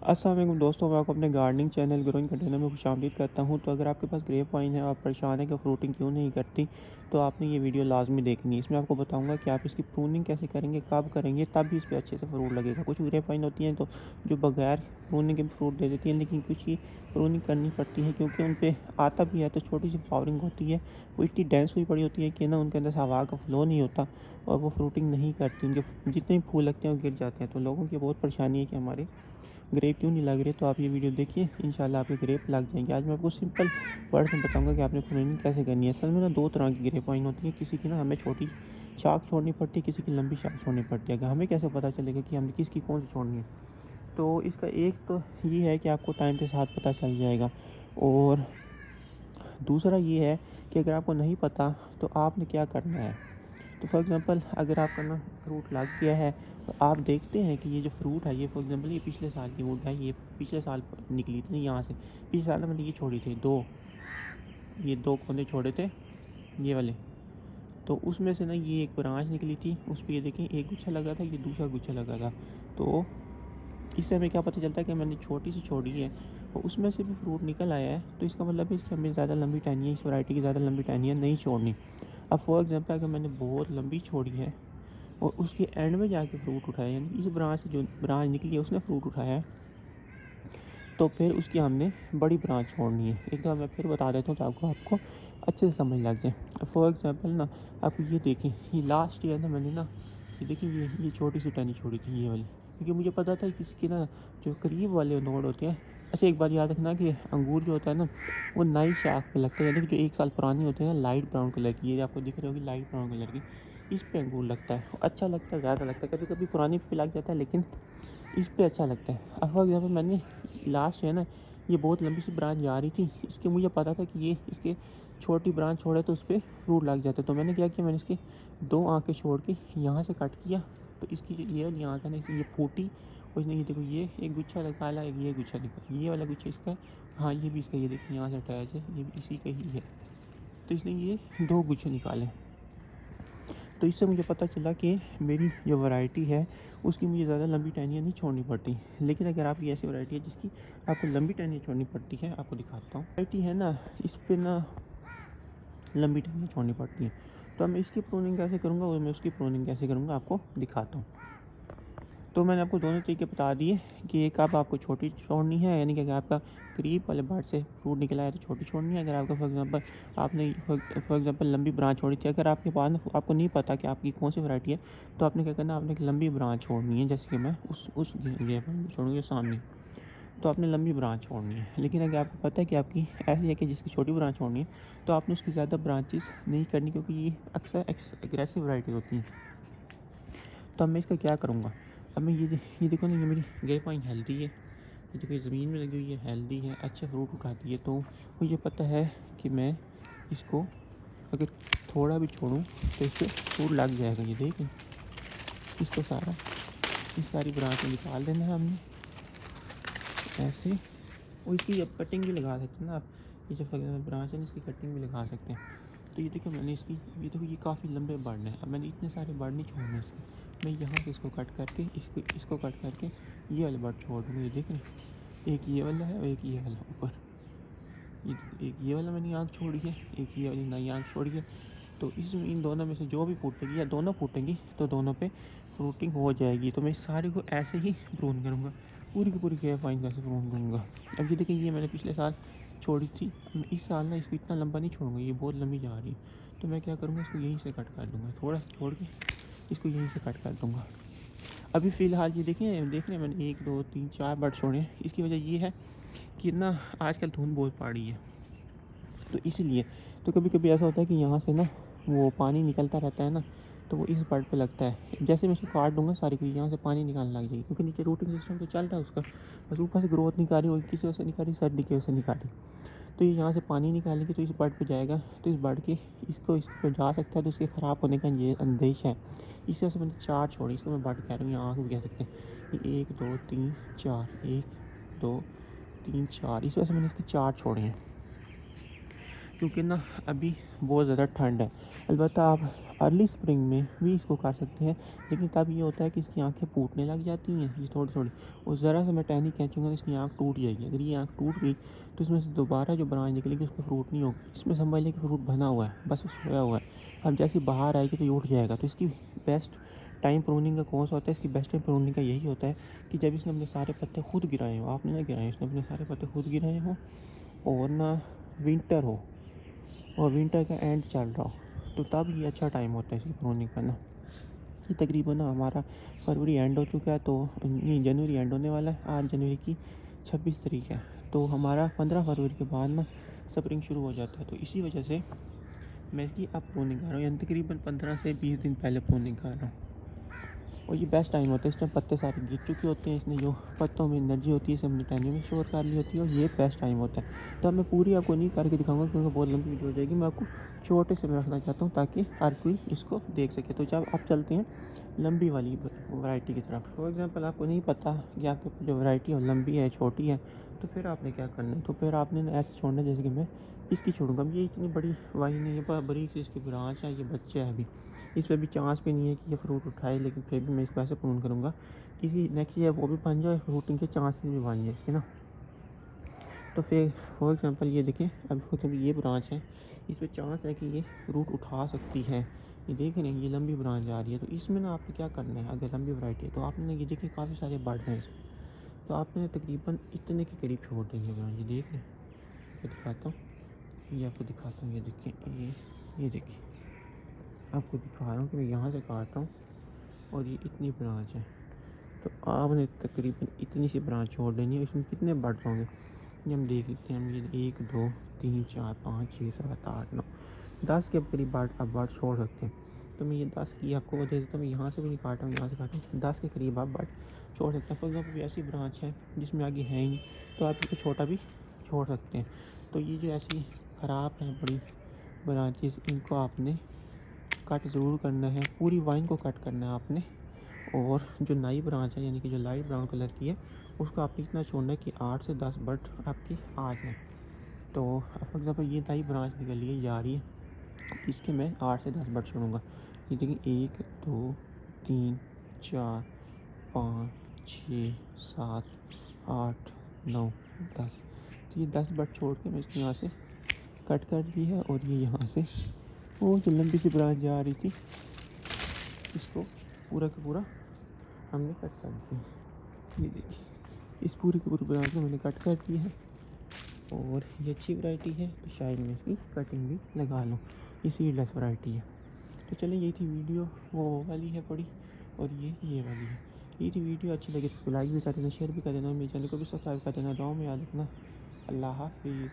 अस्सलाम वालेकुम दोस्तों, मैं आपको अपने गार्डनिंग चैनल ग्रोइंग कंटेनर में खुशामदीद करता हूं। तो अगर आपके पास ग्रेप वाइन है और आप परेशान है कि फ्रूटिंग क्यों नहीं करती, तो आपने ये वीडियो लाजमी देखनी है। इसमें आपको बताऊंगा कि आप इसकी प्रूनिंग कैसे करेंगे, कब करेंगे, तब भी इस पर अच्छे से फ्रूट लगेगा। कुछ ग्रेप वाइन होती हैं तो जो बगैर प्रूनिंग के फ्रूट दे देती हैं, लेकिन कुछ की प्रूनिंग करनी पड़ती है क्योंकि उन पर आता भी है तो छोटी सी फ्लावरिंग होती है। वो इतनी डेंस हुई पड़ी होती है कि ना उनके अंदर से हवा का फ्लो नहीं होता और वो फ्रूटिंग नहीं करती। उनके जितने भी फूल लगते हैं वो गिर जाते हैं। तो लोगों की बहुत परेशानी है कि हमारे ग्रेप क्यों नहीं लग रहे। तो आप ये वीडियो देखिए, इंशाल्लाह आपके ग्रेप लग जाएंगे। आज मैं आपको सिंपल वर्ड्स में बताऊंगा कि आपने प्रूनिंग कैसे करनी है। असल में ना दो तरह की ग्रेप वाइन होती है। किसी की ना हमें छोटी शाख छोड़नी पड़ती है, किसी की लंबी शाख छोड़नी पड़ती है। हमें कैसे पता चलेगा कि हमें किसकी कौन सी छोड़नी है? तो इसका एक तो ये है कि आपको टाइम के साथ पता चल जाएगा, और दूसरा ये है कि अगर आपको नहीं पता तो आपने क्या करना है। तो फॉर एग्ज़ाम्पल अगर आपका ना फ्रूट लग गया है तो आप देखते हैं कि ये जो फ्रूट है, ये फॉर एग्ज़ाम्पल ये पिछले साल की वुड है, ये पिछले साल निकली थी यहाँ से। पिछले साल मैंने ये छोड़ी थी ये दो कोने छोड़े थे, ये वाले। तो उसमें से ना ये एक ब्रांच निकली थी, उस पर ये देखें एक गुच्छा लगा था, ये दूसरा गुच्छा लगा था। तो इससे हमें क्या पता चलता है कि मैंने छोटी सी छोड़ी है और उसमें से भी फ्रूट निकल आया है। तो इसका मतलब है कि हमें ज़्यादा लंबी टहनियाँ, इस वैरायटी की ज़्यादा लंबी टहनियाँ नहीं छोड़नी। अब फॉर एग्ज़ाम्पल अगर मैंने बहुत लंबी छोड़ी है और उसके एंड में जाके फ्रूट उठाया, यानी इस ब्रांच से जो ब्रांच निकली है उसने फ्रूट उठाया है, तो फिर उसकी हमने बड़ी ब्रांच छोड़नी है। एक बार मैं फिर बता देता हूँ तो आपको अच्छे से समझ लग जाए। फॉर एग्ज़ाम्पल ना आप ये देखें, ये लास्ट ईयर ना मैंने ना ये देखिए ये छोटी सी टहनी छोड़ी थी, ये वाली, क्योंकि मुझे पता था कि इसके ना जो करीब वाले नोड होते हैं। अच्छा एक बात याद रखना कि अंगूर जो होता है ना वो नई शाख पे लगता है, यानी कि जो एक साल पुरानी होती है ना, लाइट ब्राउन कलर की, ये आपको दिख रही होगी लाइट ब्राउन कलर की, इस पे अंगूर लगता है। अच्छा लगता है, ज़्यादा लगता है। कभी कभी पुरानी पे लग जाता है लेकिन इस पे अच्छा लगता है। अब फॉर एग्जाम्पल मैंने लास्ट है ना ये बहुत लंबी सी ब्रांच जा रही थी, इसके मुझे पता था कि ये इसके छोटी ब्रांच छोड़े तो उस पर फ्रूट लग जाते। तो मैंने क्या किया, मैंने इसके दो आँखें छोड़ के यहाँ से कट किया। तो इसकी जो ये वाली आँख है ना, इसे ये फूटी और इसने ये देखो ये एक गुच्छा निकाला, एक ये गुच्छा निकाला, ये वाला गुच्छा इसका है। हाँ ये भी इसका, ये देखिए यहाँ से अटैच है, ये भी इसी का ही है। तो इसने ये दो गुच्छे निकाले। तो इससे मुझे पता चला कि मेरी जो वैरायटी है उसकी मुझे ज़्यादा लंबी टहनियाँ नहीं छोड़नी पड़ती। लेकिन अगर आपकी ऐसी वैरायटी है जिसकी आपको लंबी टहनियाँ छोड़नी पड़ती है, आपको दिखाता हूँ। वैरायटी है ना इस पर ना लंबी टहनियाँ छोड़नी पड़ती हैं। तो अब मैं इसकी प्रूनिंग कैसे करूँगा और मैं उसकी प्रूनिंग कैसे करूँगा आपको दिखाता हूँ। तो मैंने आपको दोनों तरीके बता दिए कि एक आपको छोटी छोड़नी है, यानी कि अगर आपका करीब वाले बर्ड से फ्रूट निकला है तो छोटी छोड़नी है। अगर आपका फॉर एग्जांपल आपने फॉर एग्जांपल लंबी ब्रांच छोड़ी थी, अगर आपके पास आपको नहीं पता कि आपकी कौन सी वैरायटी है, तो आपने क्या करना, आपने एक लंबी ब्रांच छोड़नी है। जैसे कि मैं उस छोड़ूँगी सामने, तो आपने लंबी ब्रांच छोड़नी है। लेकिन अगर आपको पता है कि आपकी ऐसी है कि जिसकी छोटी ब्रांच छोड़नी है, तो आपने उसकी ज़्यादा ब्रांचेस नहीं करनी, क्योंकि ये अक्सर एग्रेसिव वैरायटी होती हैं। तो अब मैं इसका क्या करूँगा, अब मैं ये देखो ना, ये मेरी ग्रेप वाइन हेल्दी है, ये देखो ज़मीन में लगी हुई है, हेल्दी है, अच्छे फ्रूट उठाती है। तो मुझे पता है कि मैं इसको अगर थोड़ा भी छोड़ूं तो इससे फ्रूट लग जाएगा। ये देखें, इसको इस सारी ब्रांच को निकाल देना है हमने ऐसे। और इसकी अब कटिंग भी लगा सकते हैं ना आप, ये जो ब्रांच है ना इसकी कटिंग भी लगा सकते हैं। तो ये देखो मैंने इसकी, ये देखो ये काफ़ी लंबे बर्ड हैं। अब मैंने इतने सारे बर्ड नहीं छोड़ने इसके, मैं यहाँ से इसको कट करके इसको कट करके ये वाले बर्ड छोड़ दूँगा। ये देख रहे, एक ये वाला है और एक ये वाला ऊपर, एक ये वाला मैंने आँख छोड़ी है, एक ये वाली नई आँख छोड़ी है। तो इसमें इन दोनों में से जो भी फूटेगी या दोनों फूटेंगी तो दोनों पे फ्रूटिंग हो जाएगी। तो मैं इस सारे को ऐसे ही प्रून करूँगा, पूरी की पूरी ग्रेप वाइन कैसे प्रून करूँगा। अब ये देखिए, ये मैंने पिछले साल छोड़ी थी, मैं इस साल ना इसको इतना लंबा नहीं छोड़ूंगा, ये बहुत लंबी जा रही है। तो मैं क्या करूँगा, इसको यहीं से कट कर दूँगा, थोड़ा सा छोड़ के इसको यहीं से कट कर दूँगा। अभी फ़िलहाल ये देख रहे हैं मैंने 1 2 3 4 बर्ड छोड़े हैं। इसकी वजह ये है कि ना आजकल धुंध बहुत पड़ी है, तो इसलिए। तो कभी कभी ऐसा होता है कि यहाँ से ना वो पानी निकलता रहता है ना, तो वो इस बर्ड पे लगता है। जैसे मैं इसको काट दूँगा सारी को, यहाँ से पानी निकालने लग जाएगी, क्योंकि नीचे रूटिंग सिस्टम तो चल रहा है उसका, बस ऊपर से ग्रोथ नहीं कर रही, और किसी वजह से नहीं कर रही, सर्दी की वजह से नहीं कर रही। तो ये यहाँ से पानी निकालेगी तो इस बर्ड पे जाएगा, तो इस बर्ड के इस पर जा सकता है, तो इसके ख़राब होने का ये अंदेश है। इस वजह से मैंने 4 छोड़ी, इसको मैं बर्ड कह रहा हूँ, यहाँ आँख भी कह सकते हैं। ये 1 2 3 4, 1 2 3 4, इस वजह से मैंने इसके 4 छोड़े हैं। क्योंकि ना अभी बहुत ज़्यादा ठंड है। अलबत्ता आप अर्ली स्प्रिंग में भी इसको कर सकते हैं, लेकिन तब ये होता है कि इसकी आँखें फूटने लग जाती हैं ये थोड़ी-थोड़ी, और ज़रा सा मैं टहनी खींचूँगा तो इसकी आँख टूट जाएगी। अगर ये आँख टूट गई तो इसमें से दोबारा जो ब्रांच निकलेगी उसमें फ्रूट नहीं होगा। इसमें समझ लें कि फ्रूट बना हुआ है, बस सोया हुआ है। अब जैसे बाहर आएगी तो ये उठ जाएगा। तो इसकी बेस्ट टाइम प्रूनिंग का कौन सा होता है? इसकी बेस्ट टाइम प्रूनिंग का यही होता है कि जब इसने अपने सारे पत्ते खुद गिराए हों, आपने ना गिराए, इसने अपने सारे पत्ते खुद गिराए हों और ना विंटर हो और विंटर का एंड चल रहा हो, तो तब ये अच्छा टाइम होता है इसकी प्रूनिंग का ना। ये तकरीबन ना हमारा फरवरी एंड हो चुका है, तो नहीं, जनवरी एंड होने वाला है। आज जनवरी की 26 तारीख है, तो हमारा 15 फरवरी के बाद ना स्प्रिंग शुरू हो जाता है। तो इसी वजह से मैं इसकी अब प्रूनिंग कर रहा हूँ, यानी तकरीबन 15 से 20 दिन पहले प्रूनिंग कर रहा हूँ। और ये बेस्ट टाइम होता है, इस टाइम पत्ते सारे गिर चुके होते हैं, इसने जो पत्तों में एनर्जी होती है सब अपनी टहनियों में स्टोर कर ली होती है, और ये बेस्ट टाइम होता है। तो अब मैं पूरी आपको नहीं करके दिखाऊंगा क्योंकि बहुत लंबी वीडियो हो जाएगी। मैं आपको छोटे से में रखना चाहता हूँ ताकि हर कोई इसको देख सके। तो जब आप चलते हैं लंबी वाली वैरायटी की तरफ, फॉर एग्ज़ाम्पल आपको नहीं पता कि आपके जो वैरायटी है लंबी है छोटी है, तो फिर आपने क्या करना है? तो फिर आपने ऐसे छोड़ना है जैसे कि मैं इसकी छोड़ूंगा। अब ये इतनी बड़ी वाही नहीं है, बड़ी सी इसकी ब्रांच है, ये बच्चा है अभी, इस पर भी चांस भी नहीं है कि ये फ्रूट उठाए, लेकिन फिर भी मैं इसको ऐसे प्रून करूँगा किसी नेक्स्ट ईयर वो भी बन जाए, फ्रूटिंग के चांसेस भी बन जाए इसके ना। तो फिर फॉर एग्ज़ाम्पल ये देखें, अभी फॉर एग्ज़ाम्पल ये ब्रांच है, इस पर चांस है कि ये फ्रूट उठा सकती है। ये देख रहे हैं, ये लंबी ब्रांच जा रही है। तो इसमें ना आपको क्या करना है, अगर लंबी वैरायटी है तो आपने ये देखिए काफ़ी सारे बर्ड हैं इसमें, तो आपने तकरीबन इतने के करीब छोड़ देंगे ब्रांच। ये देख रहे हैं, मैं दिखाता हूँ, ये आपको दिखाता हूँ, ये देखिए, ये देखिए, आपको दिखा रहा हूँ कि मैं यहाँ से काट रहा हूँ और ये इतनी ब्रांच है। तो आपने तकरीबन इतनी सी ब्रांच छोड़ देनी है। इसमें कितने बर्ड होंगे ये हम देख लेते हैं। हम ये 1 2 3 4 5 6 7 8 9 10 के करीब बर्ड आप बर्ड छोड़ सकते हैं। तो मैं ये 10 की आपको वजह देता हूँ, मैं यहाँ से भी नहीं काटा हूँ, यहाँ से काटा हूँ, 10 के करीब आप बर्ड छोड़ सकते हैं। फॉर एग्जाम्पल ऐसी ब्रांच है जिसमें आगे है ही, तो आप इसको छोटा भी छोड़ सकते हैं। तो ये जो ऐसी ख़राब है बड़ी ब्रांचेस, इनको आपने कट ज़रूर करना है, पूरी वाइन को कट करना है आपने। और जो नई ब्रांच है यानी कि जो लाइट ब्राउन कलर की है, उसको आपने इतना छोड़ना है कि 8 से 10 बट आपकी आ जाए। तो फॉर एग्जाम्पल ये नई ब्रांच निकल लिए जा रही है, इसके मैं 8 से 10 बट छोड़ूंगा। ये देखिए 1 2 3 4 5 6 7 8 9 10। तो ये 10 बट छोड़ के मैं इसको यहाँ से कट कर दी है, और ये यहाँ से वो जो लंबी सी ब्रांच जा रही थी इसको पूरा का पूरा हमने कट कर दिया। ये देखिए, इस पूरी की पूरी ब्रांच को मैंने कट कर दी है, और ये अच्छी वैरायटी है तो शायद मैं इसकी कटिंग भी लगा लूँ। ये सीडलेस वैरायटी है। तो चलिए, यही थी वीडियो, वो वाली है बड़ी, और ये वाली है। ये थी वीडियो, अच्छी लगी तो लाइक भी कर देना, शेयर भी कर देना, मेरे चैनल को भी सब्सक्राइब कर देना। दुआ में याद रखना। अल्लाह हाफिज़।